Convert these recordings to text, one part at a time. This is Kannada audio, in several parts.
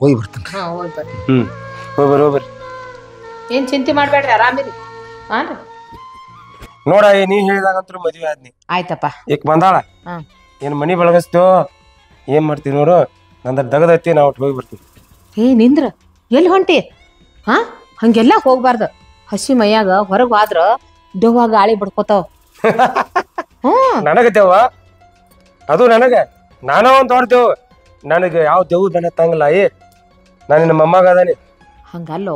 ಹೋಗಿ ಬರ್ತೀನಿ. ಹಾ ಹೋಗಿ ಬರ್ರಿ. ಹೋಗ್ಬರ್ರಿ. ಏನ್ ಚಿಂತೆ ಮಾಡ್ಬೇಡ್ರಿ, ಆರಾಮಿರಿ. ಹಾನ್ರಿ ನೋಡ ನೀ ಹೇಳಿದಾಗಂತೂ ಮದ್ವೆ ಆದ್ನಿ. ಆಯ್ತಪ್ಪ. ಈಗ ಬಂದಾಳ ಏನ್ ಮನಿ ಬಳಗಸ್ತೋ ಏನ್ ಮಾಡ್ತೀವಿ ನೋಡು. ನಂದ್ರ ದಗದೈತಿ ನಾವು ಹೋಗಿ ಬರ್ತೀವಿ. ಏ ನಿಂದ್ರ ಎಲ್ಲಿ ಹೊಂಟಿ? ಹಾ ಹಂಗೆಲ್ಲ ಹೋಗ್ಬಾರ್ದು. ಹಸಿ ಮೈಯಾಗ ಹೊರಗ್ ಹೋದ್ರ ದೆವ್ವ ಗಾಳಿ ಬಿಡ್ಕೋತಾವ. ನನಗತ್ತೇವ ಅದು ನನಗೆ ನಾನೋ ಒಂದ್ ಹೊಡ್ತೇವು. ನನಗೆ ಯಾವ ದೇವ್ ಬೆನ್ನತ್ತಂಗಿಲ್ಲ. ನಾನು ನಿಮ್ಮ ಮೊಮ್ಮಗ ಅದಾನೆ. ಹಂಗಲ್ಲೋ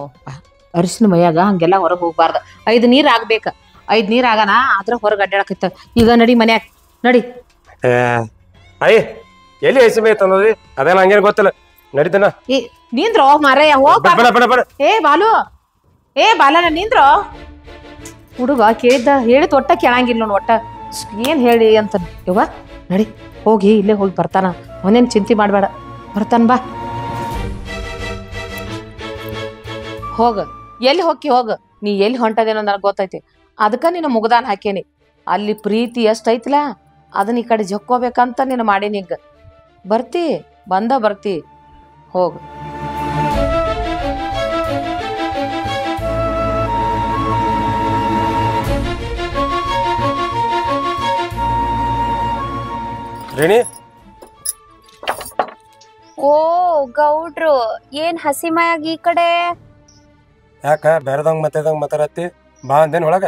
ಅರಿಶಿನ ಮೈಯಾಗ ಹಂಗೆಲ್ಲ ಹೊರಗ್ ಹೋಗ್ಬಾರ್ದ. 5 ನೀರ್ ಆಗ್ಬೇಕ. 5 ನೀರ್ ಆಗನ ಆದ್ರ ಹೊರಗ್ ಅಡ್ಡಾಡಕತ್ತ. ಈಗ ನಡಿ ಮನ್ಯಾಗ ನಡಿ. ಅಯ್ಯ ಎಲ್ಲಿ ಹಸಿ ಮೈ ತಂದದಿ? ಅದೇನ ಹಂಗೇನ್ ಗೊತ್ತಿಲ್ಲ. ನಡಿತನ ನಿಂದ್ರೋ ಮಾರಯ್ಯ ಹೋಗ್. ಏ ಬಾಲು, ಏ ಬಾಲನ ನಿಂದ್ರೋ. ಹುಡುಗ ಕೇಳಿದ್ದ ಹೇಳಿದ ಒಟ್ಟ ಕೇಳಂಗಿಲ್ಲ ನೋಡು. ಒಟ್ಟ ಏನ್ ಹೇಳಿ ಅಂತ ಯವ್ವ. ನಡಿ ಹೋಗಿ ಇಲ್ಲೇ ಹೋಗಿ ಬರ್ತಾನ. ಅವನೇನ್ ಚಿಂತೆ ಮಾಡ್ಬೇಡ, ಬರ್ತಾನ ಬಾ. ಹೋಗ ಎಲ್ಲಿ ಹೋಗಿ ಹೋಗ. ನೀ ಎಲ್ಲಿ ಹೊಂಟದೇನೋ ನನಗೆ ಗೊತ್ತೈತಿ. ಅದಕ್ಕ ನೀನು ಮುಗ್ದಾನ್ ಹಾಕೇನಿ. ಅಲ್ಲಿ ಪ್ರೀತಿ ಎಷ್ಟೈತಿಲ್ಲ ಅದನ್ನ ಈ ಕಡೆ ಜಕ್ಕೋಬೇಕಂತ ನೀನು ಮಾಡೀನಿ. ಈಗ ಬರ್ತಿ ಬರ್ತಿ ಹೋಗ. ರೇಣಿ ಓ ಗೌಡ್ರು ಏನ್ ಹಸಿಮಯಾಗಿ ಈ ಕಡೆ? ಯಾಕ ಬೇರೆದಂಗ್ ಮಾತಾಡತ್ತಿ? ಬಾ ಅಂದೇನ್ ಒಳಗ?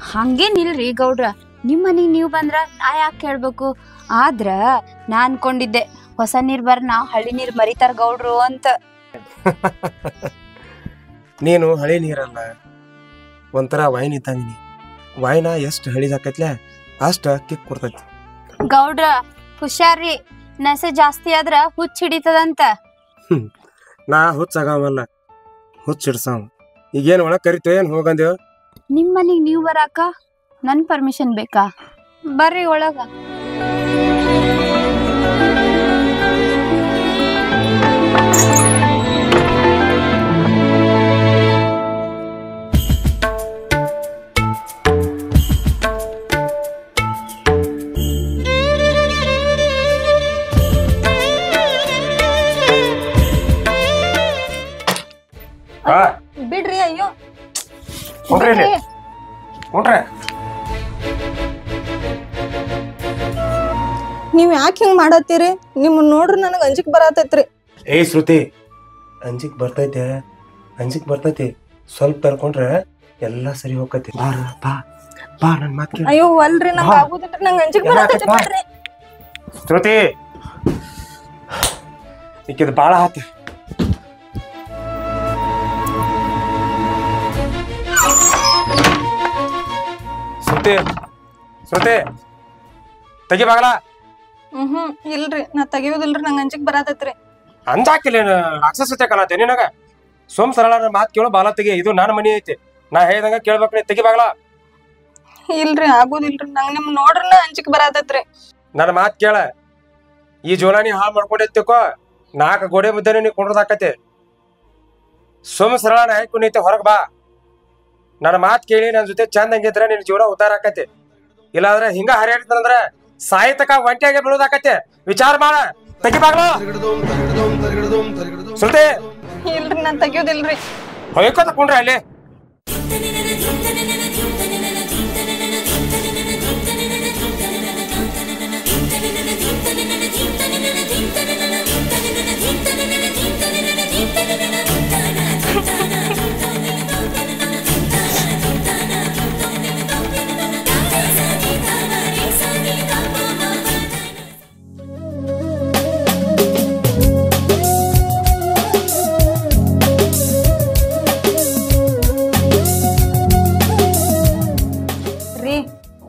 ಹಂಗೇನಿಲ್ರಿ ಗೌಡ್ರ, ನಿಮ್ ಮನಿಗ್ ನೀವ್ ಬಂದ್ರ ನಾ ಯಾಕೆ ಕೇಳ್ಬೇಕು? ಆದ್ರ ನಾ ಅನ್ಕೊಂಡಿದ್ದೆ ಹೊಸ ನೀರ್ ನಾವ್ ಹಳ್ಳಿ ನೀರ್ ಮರಿತಾರ ಗೌಡ್ರು ಅಂತ. ನೀನು ಹಳಿ ನೀರಲ್ಲ, ಒಂಥರ ವೈನ್ ಇದ್ದಂಗಿನಿ. ವೈನ ಎಷ್ಟು ಹಳಿದಾಕತ್ಲ ಅಷ್ಟ ಕಿಕ್ ಕೊಡ್ತೈತಿ. ಗೌಡ್ರ ಹುಷಾರ್ರಿ, ನಸೆ ಜಾಸ್ತಿ ಆದ್ರ ಹುಚ್ಚ ಹಿಡಿತದಂತ. ನಾ ಹುಚ್ಚಾಗವಲ್ಲ, ಹುಚ್ಚಿಡ್ಸವ್. ಈಗೇನ್ ಒಳಗ್ ಕರಿತೇವ ಏನ್ ಹೋಗಂದೇವ್? ನಿಮ್ ಮನಿಗ್ ನೀವ್ ಬರಾಕ ನನ್ ಪರ್ಮಿಷನ್ ಬೇಕಾ? ಬರ್ರಿ ಒಳಗ. ಬಿಡ್ರಿ, ಅಯ್ಯೋ ನೀವ್ ಯಾಕೆ ಹಿಂಗ್ ಮಾಡತ್ತೀರಿ? ನಿಮ್ ನೋಡ್ರಿ ನನಗ್ ಅಂಜಿಕ್ ಬರತೈತ್ರಿ. ಏಯ್ ಶ್ರುತಿ, ಅಂಜಿಕ್ ಬರ್ತೈತಿ. ಸ್ವಲ್ಪ ತರ್ಕೊಂಡ್ರೆ ಎಲ್ಲಾ ಸರಿ ಹೋಗತಿ. ಬಾ ನನ್ ಮಾತ್ ಕೇಳು. ಅಯ್ಯೋ ಅಲ್ರಿ, ನಂಗೆ ಆಗುದಿಲ್ರಿ, ನಂಗೆ ಅಂಜಿಕ್ ಬರತೈತಿ. ಬಿಡ್ರಿ ಶ್ರುತಿ, ಈಕಿದ್ ಬಾಳ ಆತ. ಶ್ರುತಿ ತೆಗಿ ಬಾಗಲ. ಇಲ್ರಿ, ನಾ ತೆಗಿಯೋದಿಲ್ರಿ, ನಂಗೆ ಅಂಜಿಕ್ ಬರತೈತ್ರಿ. ಅಂಜಾಕಿಲ್ಲ, ರಾಕ್ಷಸತೆ ಕಲತೆ ನಿನಗ. ಸೋಮ್ ಸರಳ ಮಾತ್ ಕೇಳು, ಬಾಲ ತೆಗಿ. ಇದು ನನ್ನ ಮನಿ ಐತಿ, ನಾ ಹೇಳ್ದಂಗ ಕೇಳ್ಬೇಕ್ರಿ. ತೆಗಿ ಬಾಗಲ. ಇಲ್ರಿ ಆಗುದಿಲ್ರಿ, ನಂಗೆ ನಿಮ್ ನೋಡ್ರನ ಅಂಜಿಕ್ ಬರತೈತ್ರಿ. ನನ್ನ ಮಾತ್ ಕೇಳ. ಈ ಜೋಲಾನಿ ಹಾಳು ಮಾಡ್ಕೊಂಡೈತಿಕೋ, 4 ಗೋಡೆ ಮುದ್ದೆ ನೀ ಕೊಂಡ್ರದಾಕತಿ. ಸೋಮ್ ಸರಳ ಹಾಕಿ ಹೊರಗ್ ಬಾ. ನನ್ನ ಮಾತ್ ಕೇಳಿ ನನ್ನ ಜೊತೆ ಚಂದ ಹಂಗಿದ್ರ ನಿನ್ ಜೀವನ ಉದ್ದಾರ ಆಕತಿ. ಇಲ್ಲಾಂದ್ರೆ ಹಿಂಗ ಹರಿಯಾಡ್ತಾರಂದ್ರ ಸಾಯ್ತಕ ಒಂಟಿಯಾಗೆ ಬೀಳೋದಾಕತಿ. ವಿಚಾರ ಮಾಡ. ತೆಗಿ ಬಾಗ್ಲು. ಶ್ರುತಿ, ಇಲ್ರಿ, ನಾನ್ ತೆಗಿಯೋದಿಲ್ರಿ. ಹೊಯ್ಕೋತ ಕುಂಡ್ರಿ ಅಲ್ಲಿ.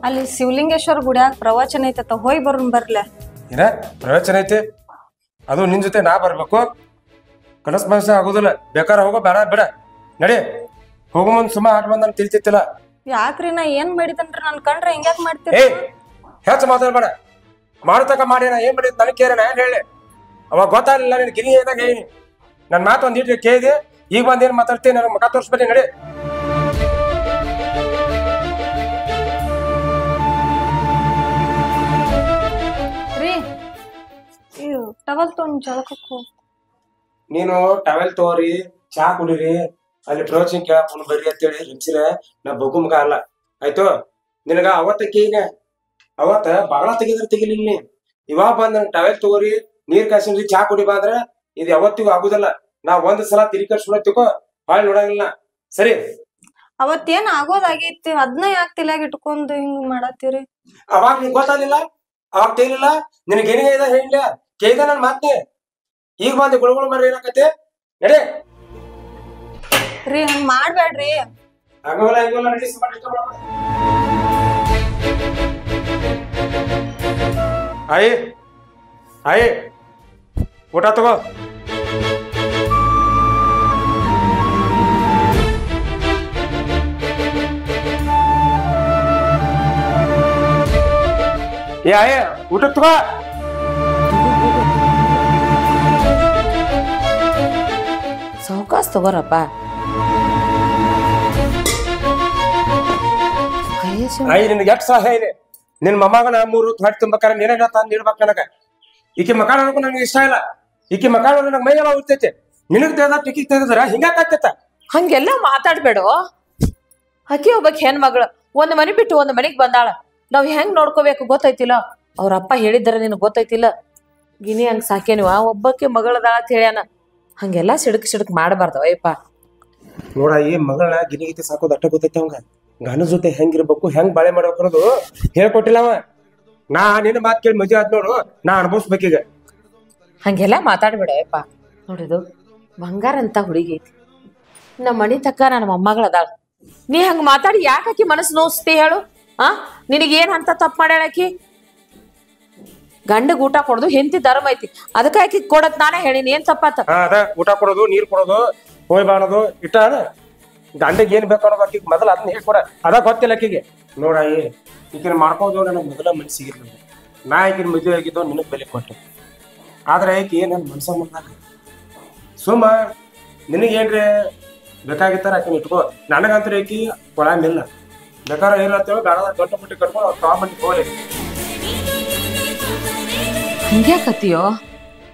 ಅಲ್ಲಿ ಶಿವಲಿಂಗೇಶ್ವರ ಗುಡಿಯಾಗ ಪ್ರವಚನ ಐತತ್ತ, ಹೋಗಿ ಬರ್ಲ. ಏನ ಪ್ರವಚನ ಐತಿ? ಅದು ನಿನ್ ಜೊತೆ ನಾ ಬರ್ಬೇಕು? ಕನಸ್ ಮನಸ್ಸ ಆಗುದಿಲ್ಲ. ಬೇಕಾರೆ ಹೋಗೋ, ಬೇಡ ಬಿಡ. ನಡಿ ಹೋಗೋ. ಮುಂದ್ ಸುಮ್ಮ ಆಟ ಬಂದ್ ನನ್ ತಿಳ್ತಿತ್ತಿಲ್ಲ. ಯಾಕ್ರಿ, ನಾ ಏನ್ ಮಾಡಿದನ್ರಿ? ನನ್ ಕಂಡ್ರೆ ಹಿಂಗ್ಯಾಕ್ ಮಾಡ್ತೀರಿ? ಏ ಹೆಚ್ಚು ಮಾತಾಡ್ಬೇಡ. ಮಾಡತಕ್ಕ ಮಾಡಿ ನಾ ಏನ್ ಮಾಡಿದ್ ನನಗೆ ಕೇರ. ನಾ ಏನ್ ಹೇಳಿ? ಅವಾಗ ಗೊತ್ತಾಗಲಿಲ್ಲ ನಿನ್ ಗಿರಿ ಏನಾಗ ಹೇಳಿ. ನನ್ ಮಾತು ಒಂದ್ ಇಟ್ರೆ ಕೇಳಿದೆ. ಈಗ ಬಂದ್ ಏನ್ ಮಾತಾಡ್ತೀನಿ? ನನಗೆ ಮುಖ ತೋರಿಸ್ಬೇಡಿ. ನಡಿ. ಟವಲ್ ತೊಗೊಂಡ್ ಜಳಕಕ್ಕೆ ಹೋಗ್. ನೀನು ಟವೆಲ್ ತಗೋರಿ, ಚಾ ಕುಡೀರಿ, ಅಲ್ಲಿ ಪ್ರೋಚಿನ್ ಕೇಳಕ್ ಬರ್ರಿ ಅಂತೇಳಿ ಹಿಂಸಿರ ನಾ ಬಗ್ಗು ಮಗ ಅಲ್ಲ. ಆಯ್ತು? ನಿನಗ ಅವತ್ತ ಬಾಳ ತೆಗಿದ್ರೆ ತೆಗಿಲಿಲ್ಲ ನೀ. ಇವಾಗ ಬಂದ್ ನನ್ ಟವೆಲ್ ತಗೋರಿ, ನೀರ್ ಕಾಯಿಸಿ ಚಾ ಕುಡಿ ಬಾ ಅಂದ್ರ ಇದು ಯಾವತ್ತಿಗೂ ಆಗುದಿಲ್ಲ. ನಾ ಒಂದ್ ಸಲ ತಿರಿ ಕಟ್ಸ್ಕೊಳತಿಕೋ ಬಾಳ್ ನೋಡಂಗಿಲ್ಲ. ಸರಿ? ಅವತ್ತೇನ್ ಆಗೋದಾಗೈತಿ, ಅದನ್ನ ಯಾಕೆ ತಲೆಯಾಗ ಇಟ್ಕೊಂಡು ಹಿಂಗ್ ಮಾಡತ್ತೀರಿ? ಅವಾಗ ನಿಂಗೆ ಗೊತ್ತಾಗ್ಲಿಲ್ಲ, ಅವಾಗ ತೇಲಿಲ್ಲ, ನಿನಗೇನೇ ಇದೆ ಹೇಳಿಲ್ಲ, ಕೇಳಿದ ನನ್ ಮಾತ್ನೆ. ಈಗ ಬಂದು ಗುಳುಗುಳು ಮರ ಏನಾಕತ್ತೆ ನಡೆ. ರೀ ಹಂಗ್ ಮಾಡ್ಬೇಡ್ರಿ. ಹಂಗಲ್ಲ ಹಿಂಗಲ್ಲ ನಡೀಸಿ ಮಾಡಿ ಆಯಿ ಊಟ ತಗೋ. ಆಯ ಊಟ ತಗೋ. ಸಾವಕಾಶ ತಗೋರಪ್ಪ. ಆಯಿ ನಿನ್ಗೆ ಎಷ್ಟು ಸಹ ಇದೆ. ನಿನ್ ಮೊಮ್ಮಗನ 3 ಹೊತ್ತು ಹೊಟ್ಟೆ ತುಂಬಬೇಕಾರೆ ನೀನೇ ತಂದು ನೀಡ್ಬೇಕು ನನಗ. ಈಕಿ ಮಕಾಳ ನೋಡಕ್ ನಂಗೆ ಇಷ್ಟ ಇಲ್ಲ. ಈಕಿ ಮಕಾಳ ನೋಡ ನಂಗೆ ಮೈಯೆಲ್ಲ ಉರ್ತೈತೆ. ನಿನಗ್ ತೆಗ್ದ ಟಿಕಿಟ್ ತೆಗೆದ್ರ ಹಿಂಗಾಕತ್ತ. ಹಂಗೆಲ್ಲ ಮಾತಾಡ್ಬೇಡು. ಆಕಿ ಒಬ್ಬಕ್ ಹೆಣ್ಮಗಳು ಒಂದ್ ಮನೆ ಬಿಟ್ಟು ಒಂದ್ ಮನಿಗ್ ಬಂದಾಳ. ನಾವ್ ಹೆಂಗ್ ನೋಡ್ಕೋಬೇಕು ಗೊತ್ತೈತಿಲ್ಲ. ಅವ್ರ ಅಪ್ಪ ಹೇಳಿದಾರ ನಿನಗ್ ಗೊತ್ತೈತಿಲ್ಲ. ಗಿನಿ ಹಂಗ್ ಸಾಕೇನಿವ ಒಬ್ಬಕ್ಕೆ ಮಗಳದಾಳ ಅಂತ ಹೇಳ್ಯಾನ. ಹಂಗೆಲ್ಲ ಸಿಡಕ್ ಮಾಡಬಾರ್ದವಯ್ಯಪ್ಪ. ನೋಡ ಈ ಮಗಳನ್ನ ಗಿನಿಗಿತಿ ಸಾಕೋದು ಅಟ್ಟ ಗೊತ್ತೈತಿ ಅವಂಗ. ಗಂಡನ ಜೊತೆ ಹೆಂಗಿರ್ಬೇಕು, ಹೆಂಗ್ ಬಾಳೆ ಮಾಡ್ಬೇಕು ಅನ್ನೋದು ಹೇಳ್ಕೊಟ್ಟಿಲ್ಲ ಅವ. ನಾ ನಿನ್ನ ಮಾತು ಕೇಳಿ ಮದುವೆ ಆದ್ ನೋಡು, ನಾ ಅನುಭವಿಸ್ಬೇಕೀಗ. ಹಂಗೆಲ್ಲ ಮಾತಾಡ್ಬೇಡಯಪ್ಪ. ನೋಡಿದು ಬಂಗಾರ ಅಂತ ಹುಡುಗಿ ಐತಿ. ನಮ್ಮ ಮನಿ ತಕ್ಕ ನನ್ನ ಮೊಮ್ಮಗಳದಾಳ. ನೀ ಹಂಗ ಮಾತಾಡಿ ಯಾಕಾಕಿ ಮನಸ್ಸು ನೋಸ್ತಿ ಹೇಳು? ನಿನಗೇನ್ ಅಂತ ತಪ್ಪು ಮಾಡ್ಯಾಳಕಿ? ಗಂಡಗ್ ಊಟ ಕೊಡೋದು ಹೆಂಡತಿ ಧರ್ಮ ಐತಿ. ಅದಕ್ಕೆ ಆಕಿ ಕೊಡತ್ ನಾನೇ ಹೇಳಿನಿ. ಏನ್ ತಪ್ಪಾತ? ಅದ ಊಟ ಕೊಡೋದು, ನೀರ್ ಕೊಡೋದು, ಹೋಯ್ ಬಾಳೋದು ಇಟ್ಟ ಗಂಡಗ್ ಏನ್ ಬೇಕು ಅನ್ನೋದು ಆಕಿಗೆ ಮೊದಲು ಅದನ್ನ ಹೇಳ್ಕೊಡ. ಅದ ಗೊತ್ತಿಲ್ಲ ಆಕಿಗೆ. ನೋಡ ಈಕಿನ ಮಾಡ್ಕೋದು ನನಗೆ ಮೊದಲ ಮನಸ್ಸಿಗಿರ್ಲಿ. ನಾ ಈಕಿನ ಮದುವೆ ಆಗಿದ್ದು ನಿನಗ್ ಬೆಲೆ ಕೊಟ್ಟೆ. ಆದ್ರೆ ಆಕಿ ನನ್ ಮನ್ಸ ಮುಂದಾಗ ಸುಮ್ಮ ನಿನಗೇನ್ರಿ ಬೇಕಾಗಿತ್ತಾರ ಆಕಿನ ಇಟ್ಕೋ. ನನಗಂತೂ ಆಕಿ ಕೊಳಮಿಲ್ಲ. ಬೇಕಾದ್ರೆ ಇರತ್ತೇಳು ಗಾಡದ ದೊಡ್ಡ ಮುಟ್ಟಿ ಕಟ್ಕೊಂಡು ಅವ್ರು ತಗೊಂಬಂದು ಹೋಗ್ಲಿ. ಹಂಗ್ಯಾಕತ್ತೀಯೋ?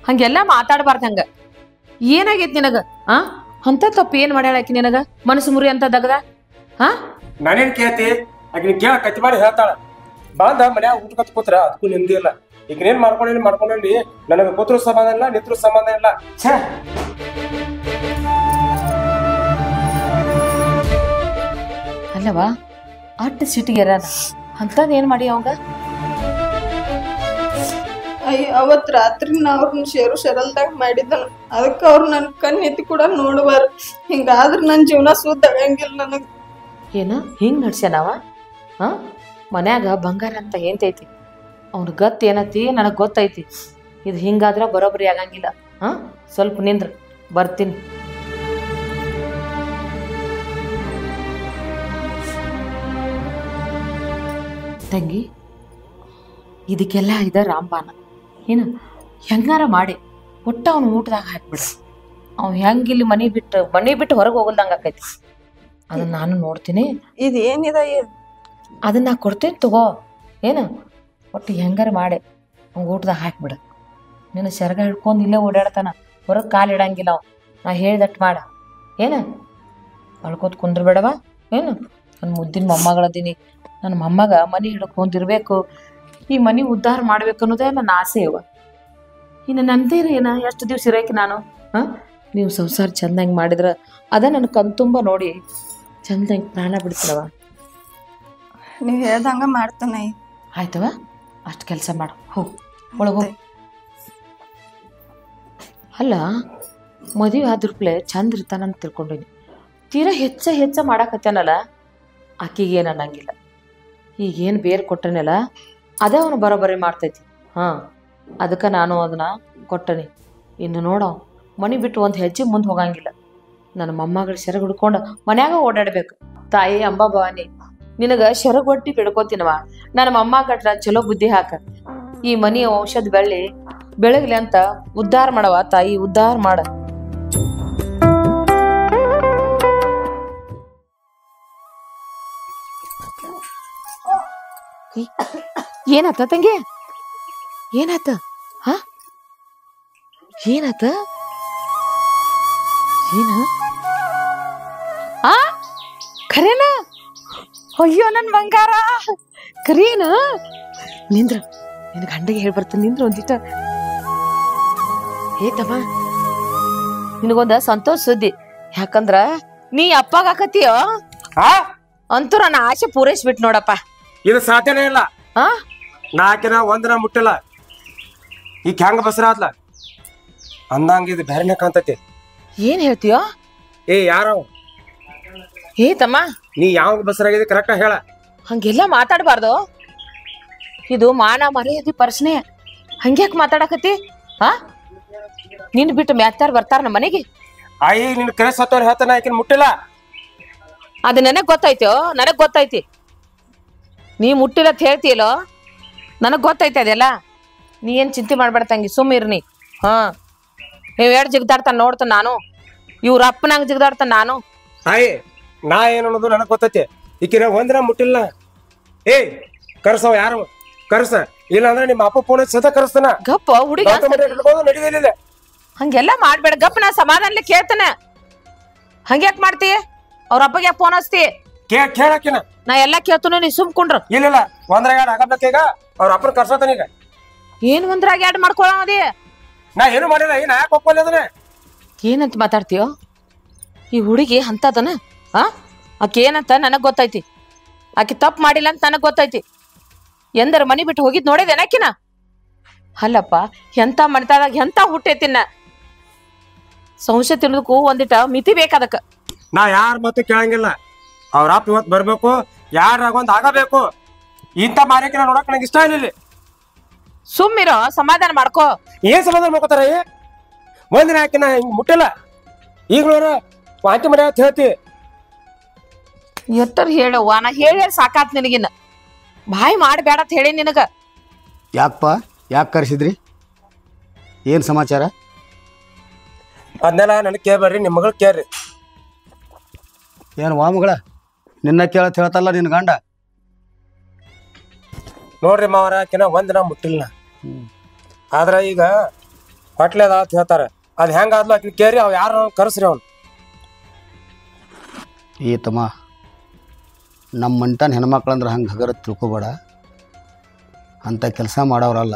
ಹಂಗೆಲ್ಲ ಮಾತಾಡ್ಬಾರ್ದ. ಹಂಗ ಏನಾಗೈತಿ ನಿನಗ? ಅಂತ ತಪ್ಪು ಏನ್ ಮಾಡ್ಯಾಳಕಿ ನಿನಗ? ಮನಸ್ಸು ಮುರಿ ಅಂತ ದಗದ? ನಾನೇನ್ ಕೇಳ್ತಿ? ಆಕಿನ ಕೇಳ ಕತ್ತಿ ಮಾಡಿ ಹೇಳ್ತಾಳ. ಬಂದ ಮನ್ಯಾಗ ಊಟ ಕತ್ ಕೂತ್ರ ಅದಕ್ಕೂ ನಿಮ್ದಿ ಇಲ್ಲ. ಈಗಿನೇನ್ ಮಾಡ್ಕೊಂಡಿ ನನಗ ಕೂತ್ರು ಸಂಬಂಧ ಇಲ್ಲ, ನಿಂತ್ರು ಸಂಬಂಧ ಇಲ್ಲ. ಛೇ, ಅಲ್ಲವಾ ಅಟ್ಟ ಸಿಟಿಗೆರ ಅಂತದ್ ಏನ್ ಮಾಡಿ ಅವಂಗ? ಅಯ್ಯ ಅವತ್ ರಾತ್ರಿ ನಾ ಅವ್ರನ್ನ ಶರಲ್ದಾಗ ಮಾಡಿದ್ದನ. ಅದಕ್ಕ ಅವ್ರು ನನ್ ಕಣ್ ಎತ್ತಿ ಕೂಡ ನೋಡ್ಬಾರ. ಹಿಂಗಾದ್ರ ನನ್ ಜೀವನ ಸುದ್ದ ಆಗಂಗಿಲ್ಲ ನನಗ್. ಏನ ಹಿಂಗ್ ನಡ್ಸ್ಯಾನವ? ಮನ್ಯಾಗ ಬಂಗಾರ ಅಂತ ಏಂತೈತಿ. ಅವ್ನ ಗತ್ ಏನತಿ ನನಗ್ ಗೊತ್ತೈತಿ. ಇದು ಹಿಂಗಾದ್ರ ಬರೋಬ್ಬರಿ ಆಗಂಗಿಲ್ಲ. ಸ್ವಲ್ಪ ನಿಂದ್ರ ಬರ್ತೀನಿ. ತಂಗಿ, ಇದಕ್ಕೆಲ್ಲ ರಾಮಬಾನ. ಏನು ಹೆಂಗಾರ ಮಾಡಿ ಒಟ್ಟ ಅವ್ನ ಊಟದಾಗ ಹಾಕ್ಬಿಡ. ಅವ್ ಹೆಂಗಿಲ್ಲಿ ಮನಿ ಬಿಟ್ಟು ಹೊರಗೆ ಹೋಗಲ್ದಂಗ ಆಕೈತಿ. ಅದನ್ನ ನಾನು ನೋಡ್ತೀನಿ. ಇದು ಏನಿದೆ? ಅದನ್ನ ನಾ ಕೊಡ್ತೇನೆ ತಗೋ. ಏನು ಒಟ್ಟು ಹೆಂಗಾರ ಮಾಡಿ ಅವ್ನ ಊಟದಾಗ ಹಾಕ್ಬಿಡ. ನೀನು ಸೆರಗ ಹಿಡ್ಕೊಂಡು ಇಲ್ಲೇ ಓಡಾಡ್ತಾನ, ಹೊರಗೆ ಕಾಲು ಇಡಂಗಿಲ್ಲ ಅವ್. ನಾ ಹೇಳ್ದಟ್ಟು ಮಾಡ. ಏನು ಅಳ್ಕೋತ ಕುಂದ್ರಬೇಡವಾ? ಏನು ನನ್ನ ಮುದ್ದಿನ ಮೊಮ್ಮಗಳದೀನಿ. ನನ್ನ ಮೊಮ್ಮಗ ಮನೆ ಹಿಡ್ಕೊಂಡಿರ್ಬೇಕು, ಈ ಮನೆ ಉದ್ಧಾರ ಮಾಡ್ಬೇಕು ಅನ್ನೋದೇ ನನ್ನ ಆಸೆ ಇವ. ಇನ್ನು ನಂದೇನ ಏನ ಎಷ್ಟು ದಿವ್ಸ ಇರೋಕೆ ನಾನು? ನೀವು ಸಂಸಾರ ಚಂದಂಗೆ ಮಾಡಿದ್ರೆ ಅದ ನನ್ನ ಕಣ್ತುಂಬ ನೋಡಿ ಚಂದಂಗೆ ಪ್ರಾಣ ಬಿಡ್ತೀರವ. ನೀವ್ ಹೇಳ್ದಂಗ ಮಾಡ್ತಾನ. ಆಯ್ತವ, ಅಷ್ಟು ಕೆಲಸ ಮಾಡು. ಹೋಗಿ ಒಳಗೆ ಹೋಗಿ. ಅಲ್ಲ, ಮದುವೆ ಆದ್ರೂಪ್ಲೆ ಚಂದ ಇರ್ತಾನಂತ ತಿಳ್ಕೊಂಡೀನಿ. ತೀರಾ ಹೆಚ್ಚ ಮಾಡಾಕತ್ತೇನಲ್ಲ, ಆಕಿಗೇನು ಅನ್ನಂಗಿಲ್ಲ. ಈಗೇನು ಬೇರೆ ಕೊಟ್ಟನಲ್ಲ ಅದೇ ಅವನು ಬರೋಬ್ಬರಿ ಮಾಡ್ತೈತಿ. ಅದಕ್ಕೆ ನಾನು ಅದನ್ನ ಕೊಟ್ಟನಿ. ಇನ್ನು ನೋಡೋ ಮನೆ ಬಿಟ್ಟು ಒಂದು ಹೆಜ್ಜೆ ಮುಂದೆ ಹೋಗಂಗಿಲ್ಲ. ನನ್ನ ಮೊಮ್ಮಗಳ ಸೆರಗು ಹಿಡ್ಕೊಂಡು ಮನ್ಯಾಗ ಓಡಾಡ್ಬೇಕು. ತಾಯಿ ಅಂಬಾ ಭವಾನಿ, ನಿನಗ ಸೆರಗು ಒಟ್ಟಿ ಬಿಡ್ಕೋತೀನವ. ನನ್ನ ಮೊಮ್ಮಗಟ್ರ ಚಲೋ ಬುದ್ಧಿ ಹಾಕ. ಈ ಮನಿ ಔಷಧ ಬೆಳಗ್ಲಿ ಅಂತ ಉದ್ಧಾರ ಮಾಡವ ತಾಯಿ, ಉದ್ಧಾರ ಮಾಡ. ಏನಾತ ತಂಗಿ? ಏನಾತ? ಏನಾತ? ಏನ ಆ ಖರೇನ ಅಯ್ಯೋ ನನ್ ಬಂಗಾರ ಖರೇನ ನಿಂದ್ರ ನಿನ್ ಗಂಡಗೆ ಹೇಳಿ ಬರ್ತಾನೆ ನಿಂದ್ರ ಒಂದಿಟ ತಮ್ಮ ನಿನಗೊಂದ ಸಂತೋಷ ಸುದ್ದಿ ಯಾಕಂದ್ರ ನೀ ಅಪ್ಪಾಗ ಆಕತಿಯೋ ಅಂತೂ ನನ್ನ ಆಸೆ ಪೂರೈಸ್ಬಿಟ್ ನೋಡಪ್ಪ ಇದು ಸಾಧ್ಯನೇ ಇಲ್ಲ ಆ ನಾಕಿನ ಒಂದಿನ ಮುಟ್ಟಿಲ್ಲ ಈಗ ಹೆಂಗ ಬಸರಾದ್ಲ ಅಂದಂಗ ಇದು ಬೇರೆನೆ ಕಾಣ್ತತಿ ಏನ್ ಹೇಳ್ತೀಯೋ ಯಾರ ತಮ್ಮ ನೀ ಯಾವ ಬಸರಾಗಿದೆ ಕರೆಕ್ಟ್ ಹೇಳ ಹಂಗೆಲ್ಲ ಮಾತಾಡಬಾರ್ದು ಇದು ಮಾನ ಮರ್ಯಾದೆ ಪ್ರಶ್ನೆ ಹಂಗ್ಯಾಕ್ ಮಾತಾಡಕತ್ತಿ ಹಾ ನಿನ್ ಬಿಟ್ಟು ಮ್ಯಾತ್ತಾರ ಬರ್ತಾರ ನಮ್ಮ ಮನೆಗೆ ಈಗ ನಿನ್ ಕರೆ ಸತ್ತವ್ರು ಹೇಳ್ತಾನ ಆಕಿನ ಮುಟ್ಟಿಲ್ಲ ಅದು ನನಗ್ ಗೊತ್ತಾಯ್ತೋ ನನಗ್ ಗೊತ್ತೈತಿ ನೀ ಮುಟ್ಟಿಲ್ಲ ಅಂತ ಹೇಳ್ತೀಯಲ್ಲೋ ನನಗ್ ಗೊತ್ತೈತೆ ಅದೆಲ್ಲ ನೀ ಏನ್ ಚಿಂತೆ ಮಾಡ್ಬೇಡ ತಂಗಿ ಸುಮ್ಮಿರ್ನಿ ಹಾ ನೀವ್ ಎರಡು ಜಿಗ್ದಾಡ್ತಾನ ನೋಡ್ತಾನ ನಾನು ಇವ್ರ ಅಪ್ಪನಂಗ್ ಜಿಗ್ದಾಡ್ತಾನ ನಾನು ನಾ ಏನು ಅನ್ನೋದು ನನಗ್ ಗೊತ್ತೈತಿ ಈಕಿನ ಒಂದಿನ ಮುಟ್ಟಿಲ್ಲ ಕರ್ಸವ ಯಾರು ಕರ್ಸ ಇಲ್ಲ ಅಂದ್ರೆ ನಿಮ್ಮ ಅಪ್ಪ ಫೋನ್ ಸತ ಕರ್ಸ್ತಾನ ಗಪ್ಪ ಹುಡುಗ ನಡಿದಿಲ್ಲ ಹಂಗೆಲ್ಲ ಮಾಡ್ಬೇಡ ಗಪ್ಪ ನಾ ಸಮಾಧಾನ ಕೇಳ್ತಾನ ಹಂಗ್ಯಾಕ್ ಮಾಡ್ತಿ ಅವ್ರ ಅಪ್ಪಗೆ ಫೋನ್ ಹಚ್ತಿ ಕೇಳಕಿನ ನಾ ಎಲ್ಲಾ ಕೇಳ್ತಾನ ನೀ ಸುಮ್ಕೊಂಡ್ರು ಇಲ್ಲ ಒಂದ್ರಾಗ ಎರಡು ಆಗಬೇಕೀಗ ಅವ್ರ ಅಪ್ಪನ ಕರ್ಸತಾನ ಈಗ ಏನ್ ಒಂದ್ರಾಗ ಎರಡು ಮಾಡ್ಕೊಳದಿ ನಾ ಏನು ಮಾಡಿಲ್ಲ ಏನ್ ಯಾಕೆ ಒಪ್ಪಲ್ಲ ಅದನ್ನ ಏನಂತ ಮಾತಾಡ್ತೀಯೋ ಈ ಹುಡುಗಿ ಅಂತದನ ಆಕೆ ಏನಂತ ನನಗ್ ಗೊತ್ತೈತಿ ಆಕೆ ತಪ್ಪು ಮಾಡಿಲ್ಲ ಅಂತ ನನಗ್ ಗೊತ್ತೈತಿ ಎಂದರ ಮನಿ ಬಿಟ್ಟು ಹೋಗಿದ್ ನೋಡಿದೇನಾಕಿನ ಅಲ್ಲಪ್ಪ ಎಂತ ಮಣಿತಾದಾಗ ಎಂತ ಹುಟ್ಟೈತಿನ ಸಂಶಯ ತಿನ್ನೋದಕ್ಕೂ ಒಂದಿಟ ಮಿತಿ ಬೇಕದಕ್ಕ ನಾ ಯಾರ ಮತ್ತೆ ಕೇಳಂಗಿಲ್ಲ ಅವ್ರ ಅಪ್ಪ ಇವತ್ತು ಬರ್ಬೇಕು ಯಾರಾಗೊಂದ್ ಆಗಬೇಕು ಇಂಥ ಮಾರ್ಯಕ್ಕೆ ನೋಡಕ್ ನಂಗೆ ಇಷ್ಟ ಇಲ್ಲ ಸುಮ್ಮಿರೋ ಸಮಾಧಾನ ಮಾಡ್ಕೋ ಏನ್ ಸಮಾಧಾನ ಮಾಡ್ಕೋತಾರ ಒಂದಿನ ಹಾಕಿನ ಹಿಂಗ್ ಮುಟ್ಟಿಲ್ಲ ಈಗ ನೋಡ್ರ ವಾಂತಿ ಮನೆ ಅಂತ ಹೇಳ್ತಿ ಎಟ್ಟರ್ ಹೇಳವ್ವ ನಾ ಹೇಳಿ ಸಾಕಾತ್ ನಿನಗಿನ್ನ ಬಾಯಿ ಮಾಡಬೇಡ ಅಂತ ಹೇಳಿ ನಿನಗ ಯಾಕಪ್ಪ ಯಾಕೆ ಕರೆಸಿದ್ರಿ ಏನು ಸಮಾಚಾರ ಅದನ್ನೆಲ್ಲ ನನಗೆ ಕೇಳ್ಬೇಡ್ರಿ ನಿಮ್ಮ ಮಗಳು ಕೇಳ್ರಿ ಏನು ವಾ ಮಗಳ ನಿನ್ನ ಕೇಳತ್ ಹೇಳ್ತಲ್ಲ ನಿನ್ನ ಗಂಡ ನೋಡ್ರಿ ಮಾವರ ಆಕಿನ ಒಂದಿನ ಮುಟ್ಟಿಲ್ಲ ಆದ್ರ ಈಗ ಹೊಟ್ಲೆದ ಅಂತ ಹೇಳ್ತಾರ ಅದು ಹೆಂಗಾದ್ಲು ಆಕಿನ ಕೇರಿ ಅವ್ ಯಾರು ಕರೆಸ್ರಿ ಅವ್ನು ಈ ತಮ್ಮ ನಮ್ಮ ಮಂಟನ್ ಹೆಣ್ಮಕ್ಳಂದ್ರೆ ಹಂಗೆ ಹಗರ ತಿಳ್ಕೊಬೇಡ ಅಂಥ ಕೆಲಸ ಮಾಡೋರಲ್ಲ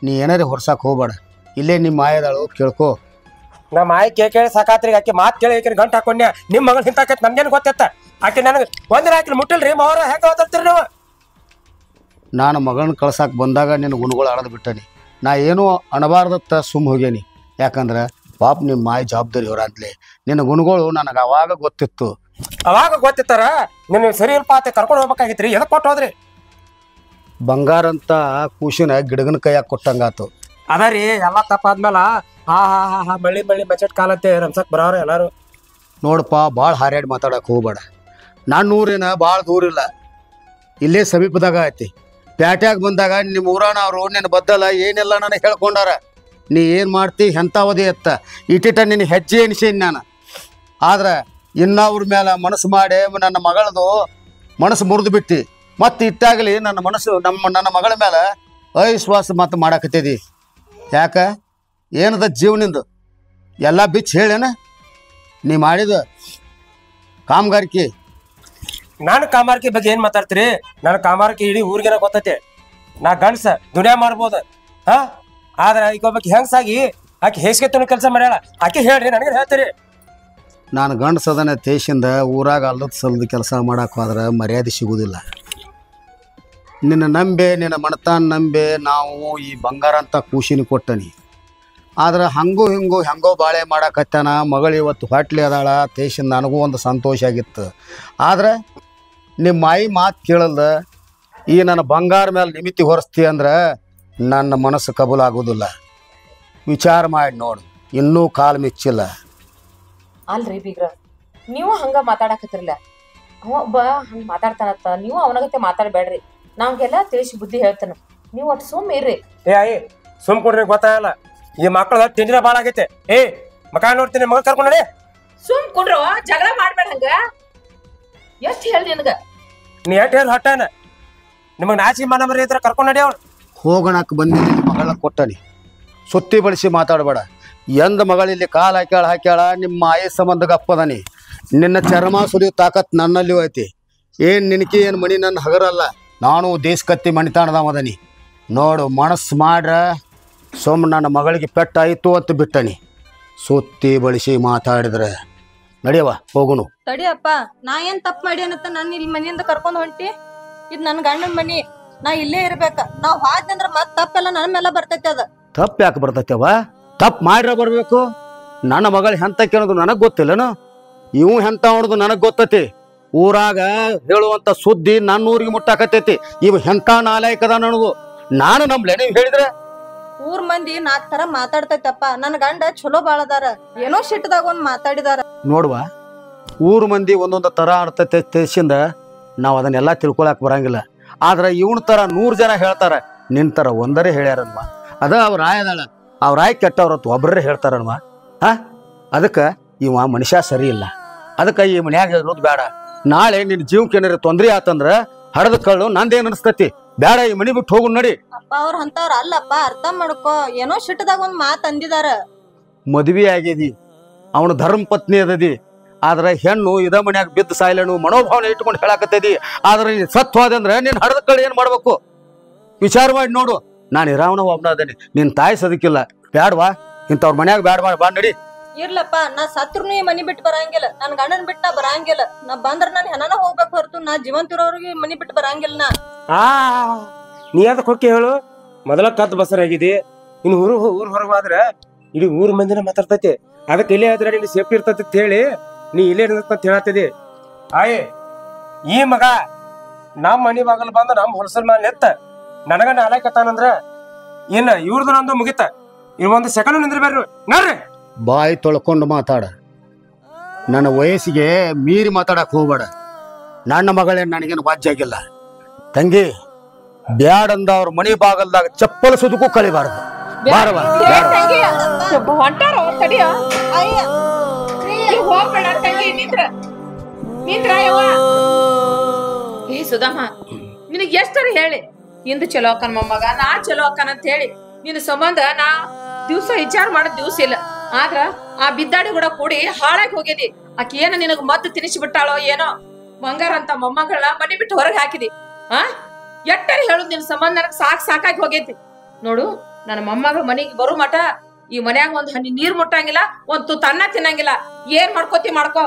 ನೀ ಏನಾರೇ ಹೊರ್ಸಕ್ಕೆ ಹೋಗ್ಬೇಡ ಇಲ್ಲೇ ನಿಮ್ಮ ಮಾಯದಾಳು ಕೇಳ್ಕೊ ನಮ್ಮ ಆಯ್ ಕೇಳಿ ಸಾಕಾತ್ರಿ ಆಕೆ ಮಾತು ಕೇಳಿ ಆಕಿನ ಗಂಟು ಹಾಕೊಂಡ್ಯ ನಿಮ್ಮ ಮಗಳು ಹಿಂತಾಕೈತಿ ನನ್ಗೇನು ಗೊತ್ತೈತ ಆಕೆ ನನಗೆ ಒಂದಿನ ಆಕಿನ ಮುಟ್ಟಿಲ್ರಿ ಮಾವರ ಹೆಂಗೆ ಮಾತಾಡ್ತೀರಿ ನೀವು ನಾನು ಮಗಳನ್ನ ಕಳ್ಸಕ್ಕೆ ಬಂದಾಗ ನಿನ್ನ ಗುಣಗಳು ಆಡೋದು ಬಿಟ್ಟನಿ ನಾ ಏನೂ ಅಣಬಾರ್ದತ್ತ ಸುಮ್ಮ ಹೋಗೇನಿ ಯಾಕಂದ್ರೆ ಪಾಪ ನಿಮ್ಮ ಮಾಯ ಜವಾಬ್ದಾರಿ ಹೊರ ಅಂತಲೇ ನಿನ್ನ ಗುಣಗಳು ನನಗೆ ಅವಾಗ ಗೊತ್ತಿತ್ತು ಅವಾಗ ಗೊತ್ತಿತ್ತಾರ ನಿನ್ನ ಸರಿ ಇಲ್ಪ ಆತ ಕರ್ಕೊಂಡು ಹೋಗ್ಬೇಕಾಗಿತ್ರಿ ಎದಕ್ಕೆ ಕೊಟ್ಟು ಹೋದ್ರಿ ಬಂಗಾರ ಅಂತ ಕೂಸಿನ ಗಿಡಗನ ಕೈಯಾಗ ಕೊಟ್ಟಂಗಾತು ಅದ ರೀ ಎಲ್ಲ ತಪ್ಪಾದ್ಮೇಲೆ ಹಾ ಮಳ್ಳಿ ಬಜೆಟ್ ಕಾಲತ್ತೆ ರಮ್ಸಕ್ ಬರೋರು ಎಲ್ಲಾರು ನೋಡಪ್ಪ ಭಾಳ ಹಾರ್ಯಾಡಿ ಮಾತಾಡಕ್ಕೆ ಹೋಗ್ಬೇಡ ನಾನು ಊರಿನ ಭಾಳ ದೂರ ಇಲ್ಲ ಇಲ್ಲೇ ಸಮೀಪದಾಗ ಐತಿ ಪ್ಯಾಟ್ಯಾಗ ಬಂದಾಗ ನಿಮ್ಮ ಊರಾನವರು ನಿನ್ನ ಬದ್ದಲ್ಲ ಏನೆಲ್ಲ ನನಗೆ ಹೇಳ್ಕೊಂಡಾರ ನೀ ಏನು ಮಾಡ್ತಿ ಎಂಥವದಿ ಎತ್ತ ಇಟ್ಟಿಟ ನಿನ್ನ ಹೆಜ್ಜೆ ಎಣಿಸೀನಿ ನಾನು ಆದ್ರೆ ಇನ್ನವ್ರ ಮೇಲೆ ಮನಸ್ಸು ಮಾಡಿ ನನ್ನ ಮಗಳದು ಮನಸ್ಸು ಮುರಿದು ಬಿಟ್ಟು ಮತ್ತು ಇಟ್ಟಾಗಲಿ ನನ್ನ ಮನಸ್ಸು ನನ್ನ ಮಗಳ ಮೇಲೆ ಅವಿಶ್ವಾಸ ಮತ್ತು ಮಾಡಾಕತ್ತಿದಿ ಯಾಕೆ ಏನದ ಜೀವನಿಂದು ಎಲ್ಲ ಬಿಚ್ಚಿ ಹೇಳೇನ ನೀ ಮಾಡಿದ ಕಾಮಗಾರಿಕೆ ನಾನು ಕಾಮಾರ್ಕಿ ಬಗ್ಗೆ ಏನ್ ಮಾತಾಡ್ತೀರಿ ನನ್ನ ಕಾಮಾರ್ಕಿ ಇಡೀ ಊರಿಗೆನ ಗೊತ್ತೈತೆ ನಾ ಗಂಡ್ಸ ದುನಿಯಾ ಮಾಡ್ಬೋದು ಆದ್ರೆ ಈಗ ಒಬ್ಬಾಕಿ ಹೆಂಗ್ಸಾಗಿ ಆಕೆ ಹೇಸಿಗೆ ತನ್ನ ಕೆಲಸ ಮಾಡ್ಯಾಳ ಆಕೆ ಹೇಳ್ರಿ ನನಗೆ ಹೇಳ್ತೀರಿ ನಾನು ಗಂಡಸದನ ದೇಶದಿಂದ ಊರಾಗ ಅಲ್ಲದ ಸಲ್ಲದ ಕೆಲಸ ಮಾಡಕ್ಕೆ ಹೋದ್ರೆ ಮರ್ಯಾದೆ ಸಿಗೋದಿಲ್ಲ ನಿನ್ನ ನಂಬೆ ನಿನ್ನ ಮಣತಾನ್ ನಂಬೆ ನಾವು ಈ ಬಂಗಾರ ಅಂತ ಕೂಸಿನ ಕೊಟ್ಟನಿ ಆದ್ರೆ ಹೆಂಗೋ ಬಾಳೆ ಮಾಡಕತ್ತಾನ ಮಗಳು ಇವತ್ತು ಹೊಟ್ಲಿ ಅದಾಳ ದೇಶದಿಂದ ನನಗೂ ಒಂದು ಸಂತೋಷ ಆಗಿತ್ತು ಆದ್ರೆ ನಿಮ್ಮ ಮಾಯಿ ಮಾತು ಕೇಳಲ್ದ ಈ ನನ್ನ ಬಂಗಾರ ಮೇಲೆ ನಿಮಿತಿ ಹೊರಿಸ್ತಿ ಅಂದ್ರೆ ನನ್ನ ಮನಸ್ಸು ಕಬೂಲಾಗೋದಿಲ್ಲ ವಿಚಾರ ಮಾಡಿ ನೋಡು ಇನ್ನೂ ಕಾಲು ಮಿಚ್ಚಿಲ್ಲ ಅಲ್ರಿ ಬೀಗ್ರ ನೀವು ಹಂಗ ಮಾತಾಡಕತ್ತಿರಲ್ಲ ಅವ ಒಬ್ಬ ಹಂಗ ಮಾತಾಡ್ತಾನತ್ತ ನೀವು ಅವನಗತ್ತೆ ಮಾತಾಡ್ಬೇಡ್ರಿ ನಮ್ಗೆಲ್ಲ ತಿಳಿಸಿ ಬುದ್ಧಿ ಹೇಳ್ತಾನ ನೀವು ಒಟ್ಟು ಸುಮ್ ಇರ್ರಿ ಸುಮ್ ಕೊಡ್ರಿ ಗೊತ್ತಾಗಲ್ಲ ಈ ಮಕ್ಕಳ ತಿಂಡಿನ ಭಾಳ ಆಗೈತೆ ಮಕ ನೋಡ್ತೀನಿ ಮಗ ಕರ್ಕೊಂಡು ನಡಿ ಸುಮ್ ಕುಡ್ರು ಜಗಳ ಮಾಡ್ಬೇಡ ಹಂಗ ಎಷ್ಟ್ ಹೇಳಿ ನಿನಗ ನೀ ಎಟ್ ಹೇಳಿ ಹೊಟ್ಟಾನ ನಿಮಗ್ ನಾಚಿಕೆ ಮನ ಮರಿ ಇದ್ರ ಕರ್ಕೊಂಡು ನಡಿ ಅವ್ನು ಹೋಗೋಣಕ್ಕೆ ಬಂದಿದ್ದೀನಿ ಮಗಳನ್ನ ಕೊಟ್ಟನಿ ಸುತ್ತಿ ಬಳಸಿ ಮಾತಾಡಬೇಡ ಎಂದ ಮಗಳಿಲ್ಲಿ ಕಾಲು ಹಾಕ್ಯಾಳ ನಿಮ್ಮ ಆಯ ಸಂಬಂಧ ಗಪ್ಪದನಿ. ನಿನ್ನ ಚರ್ಮ ಸುಲಿಯೋ ತಾಕತ್ ನನ್ನಲ್ಲಿಯೂ ಐತಿ. ಏನು ನಿನಕಿ ಏನು ಮಣಿ ನನ್ನ ಹಗರಲ್ಲ. ನಾನು ದೇಶ ಕತ್ತಿ ಮಣಿತಾಣದವದನಿ. ನೋಡು ಮನಸ್ಸು ಮಾಡ್ರ ನನ್ನ ಮಗಳಿಗೆ ಪೆಟ್ಟಾಯಿತು ಅಂತ ಬಿಟ್ಟನಿ. ಸುತ್ತಿ ಬಳಸಿ ಮಾತಾಡಿದ್ರೆ ನಡೆಯವ ಹೋಗುನು. ತಡಿಯಪ್ಪ, ನಾ ಏನ್ ತಪ್ಪು ಮಾಡಿ ಅನ್ನತ್ತ ನನ್ನ ಇಲ್ಲಿ ಮನೆಯಿಂದ ಕರ್ಕೊಂಡ್ ಹೊಂಟಿ. ಇದು ನನ್ನ ಗಂಡನ ಮನಿ, ನಾ ಇಲ್ಲೇ ಇರ್ಬೇಕ. ನಾವ್ ಹಾದ್ನಂದ್ರ ಮತ್ ತಪ್ಪೆಲ್ಲ ನನ್ನ ಮೇಲೆ ಬರ್ತೈತಿ. ಅದ ತಪ್ಪು ಯಾಕೆ ಬರ್ತೈತವ? ತಪ್ಪು ಮಾಡ್ರ ಬರಬೇಕು. ನನ್ನ ಮಗಳು ಹೆಂತಕ್ಕೆ ಅನ್ನೋದು ನನಗೆ ಗೊತ್ತಿಲ್ಲನು. ಇವು ಹೆಂತ ಅನ್ನೋದು ನನಗೆ ಗೊತ್ತೈತಿ. ಊರಾಗ ಹೇಳುವಂತ ಸುದ್ದಿ ನನ್ನ ಊರಿಗೆ ಮುಟ್ಟಾಕತೈತಿ. ಇವು ಹೆಂತ ನಾಲಾಯಕದ ಅನ್ನೋದು ನಾನು ನಂಬ್ಲೆ. ನೀವು ಹೇಳಿದ್ರೆ ಊರ್ ಮಂದಿ 4 ತರ ಮಾತಾಡ್ತೈತಪ್ಪ. ನನ್ನ ಗಂಡ ಚಲೋ ಬಾಳದಾರ, ಏನೋ ಸಿಟ್ಟದಾಗ ಒಂದ್ ಮಾತಾಡಿದಾರ. ನೋಡುವ, ಊರು ಮಂದಿ ಒಂದೊಂದು ಥರ ಆಡ್ತೈತೆ ತಿಳಿಸಿಂದ ನಾವು ಅದನ್ನೆಲ್ಲ ತಿಳ್ಕೊಳಕ್ ಬರಂಗಿಲ್ಲ. ಆದ್ರೆ ಇವನ ಥರ 100 ಜನ ಹೇಳ್ತಾರೆ, ನಿನ್ನ ಥರ ಒಂದರೇ ಹೇಳ್ಯಾರನ್ವ. ಅದ ಅವ್ರ ಆಯದಾಳ, ಅವ್ರ ಆಯ್ ಕೆಟ್ಟವ್ರತ್ತು ಒಬ್ಬರೇ ಹೇಳ್ತಾರನ್ವ. ಅದಕ್ಕೆ ಇವ ಮನುಷ್ಯ ಸರಿ ಇಲ್ಲ. ಅದಕ್ಕೆ ಈ ಮನ್ಯಾಗ ಇರೋದು ಬೇಡ. ನಾಳೆ ನಿನ್ನ ಜೀವಕ್ಕೆ ಏನಾರ ತೊಂದರೆ ಆತಂದ್ರೆ ಹಡದ ಕಳ್ಳು ನಂದೇನು ಅನಿಸ್ತತಿ. ಬೇಡ, ಈ ಮನಿ ಬಿಟ್ಟು ಹೋಗು ನಡಿ. ಅಪ್ಪ ಅವ್ರ ಅಂತವ್ರ ಅಲ್ಲಪ್ಪ, ಅರ್ಥ ಮಾಡ್ಕೋ. ಏನೋ ಸಿಟ್ಟದಾಗ ಒಂದ್ ಮಾತು ಅಂದಿದಾರ. ಮದುವೆ ಆಗಿದಿ, ಅವನು ಧರ್ಮ ಪತ್ನಿ ಅದದಿ. ಆದ್ರೆ ಹೆಣ್ಣು ಇದ ಮನ್ಯಾಗ ಬಿದ್ದು ಸಾಯ್ಲನು ಮನೋಭಾವನೆ ಇಟ್ಕೊಂಡು ಹೇಳಾಕತ್ತದಿ. ಆದ್ರೆ ನೀನು ಸತ್ತು ಹೋದಂದ್ರೆ ನೀನು ಹಡದ ಕಳ್ಳು ಏನ್ ಮಾಡ್ಬೇಕು ವಿಚಾರ ಮಾಡಿ ನೋಡು. ನಾನು ಇರಾವಣ ಒಬ್ಬನ ಅದೇನಿ, ನಿನ್ ತಾಯಿ ಸದಕ್ಕಿಲ್ಲ. ಬ್ಯಾಡ್ವಾ, ಇಂಥವ್ರ ಮನ್ಯಾಗ ಬ್ಯಾಡ ಬಾ ನಡಿ. ಇರ್ಲಪ್ಪ, ನಾ ಸತ್ರುನು ಈ ಮನಿ ಬಿಟ್ಟು ಬರಂಗಿಲ್ಲ. ನನ್ ಗಂಡನ್ ಬಿಟ್ಟು ನಾ ಬರಂಗಿಲ್ಲ. ನಾ ಬಂದ್ರ ನಾನು ಹೆಣನ ಹೋಗ್ಬೇಕು ಹೊರತು ನಾ ಜೀವಂತಿರೋರಿಗೆ ಮನಿ ಬಿಟ್ಟು ಬರಂಗಿಲ್ಲ. ನಾ ನೀ ಅದಕ್ಕೆ ಹೊಕ್ಕೆ ಹೇಳು. ಮೊದಲ ಕದ್ದು ಬಸರಾಗಿದಿ, ಇನ್ನು ಊರು ಹೊರಗೆ ಹೋದ್ರ ಇಡೀ ಊರ್ ಮಂದಿನ ಮಾತಾಡ್ತೈತಿ. ಅದಕ್ಕೆ ಇಲ್ಲೇ ಆದ್ರೆ ನಿನ್ ಸೇಫ್ಟಿ ಇರ್ತೈತಿ ಅಂತ ಹೇಳಿ ನೀ ಇಲ್ಲೇ ಇರ್ತಂತ ಹೇಳತ್ತಿದಿ. ಆಯ್ ಈ ಮಗ ನಮ್ಮ ಮನಿ ಬಾಗಲ್ ಬಂದ ನಮ್ಮ ಹೊಲಸಲ್ ಮೇಲೆ ಎತ್ತ ನನಗ ನಾಲಾಕತ್ತಾನಂದ್ರ ಏನ ಇವ್ರದ್ದು ನಂದು ಮುಗಿತ. ಇವ್ ಒಂದು ಸೆಕೆಂಡ್ ನಿಂದ್ರಬೇಡ್ರಿ ನೋಡ್ರಿ. ಬಾಯಿ ತೊಳ್ಕೊಂಡು ಮಾತಾಡ. ನನ್ನ ವಯಸ್ಸಿಗೆ ಮೀರಿ ಮಾತಾಡಕ್ ಹೋಗ್ಬೇಡ. ನನ್ನ ಮಗಳೇನು ನನಗೇನು ವಾಜ್ಯಾಗಿಲ್ಲ. ತಂಗಿ, ಬ್ಯಾಡಂದ ಅವ್ರ ಮನಿ ಬಾಗಲ್ದಾಗ ಚಪ್ಪಲ ಸುದಕ್ಕೂ ಕಳಿಬಾರ್ದು. ಬಾರವಾ ಹೊಂಟಾರ ತಡಿಯ. ಹೋಗ್ಬೇಡ ತಂಗಿ, ನಿಂತ್ರ ಏ ಸುಧಾಮ, ನಿನಗ್ ಎಷ್ಟರ ಹೇಳಿ ಇಂದು ಚಲೋ ಅಕ್ಕನ ಮೊಮ್ಮಗ, ನಾ ಚಲೋ ಅಕ್ಕನ ಅಂತ ಹೇಳಿ ನಿನ್ನ ಸಂಬಂಧ ನಾ ದಿವ್ಸ ವಿಚಾರ ಮಾಡೋದ್ ದಿವ್ಸ ಇಲ್ಲ. ಆದ್ರ ಆ ಬಿದ್ದಾಡಿ ಕೂಡ ಕೂಡಿ ಹಾಳಾಗಿ ಹೋಗಿದಿ. ಆಕಿ ಏನ ನಿನಗ್ ಮದ್ದು ತಿನಿಸಿ ಬಿಟ್ಟಾಳೋ ಏನೋ. ಬಂಗಾರ ಅಂತ ಮೊಮ್ಮಗಳನ್ನ ಮನೆ ಬಿಟ್ಟು ಹೊರಗೆ ಹಾಕಿದಿ. ಎಟ್ಟರಿ ಹೇಳುದು ನಿನ್ ಸಂಬಂಧ ನನಗ್ ಸಾಕಾಗಿ ಹೋಗೈತಿ. ನೋಡು, ನನ್ನ ಮೊಮ್ಮಗಳು ಮನೆಗೆ ಬರು ಮಠ ಈ ಮನ್ಯಾಗ ಒಂದ್ ಹನಿ ನೀರ್ ಮುಟ್ಟಂಗಿಲ್ಲ, ಒಂದ್ ತುತ್ತು ಅನ್ನ ತಿನ್ನಂಗಿಲ್ಲ. ಏನ್ ಮಾಡ್ಕೋತಿ ಮಾಡ್ಕೋ.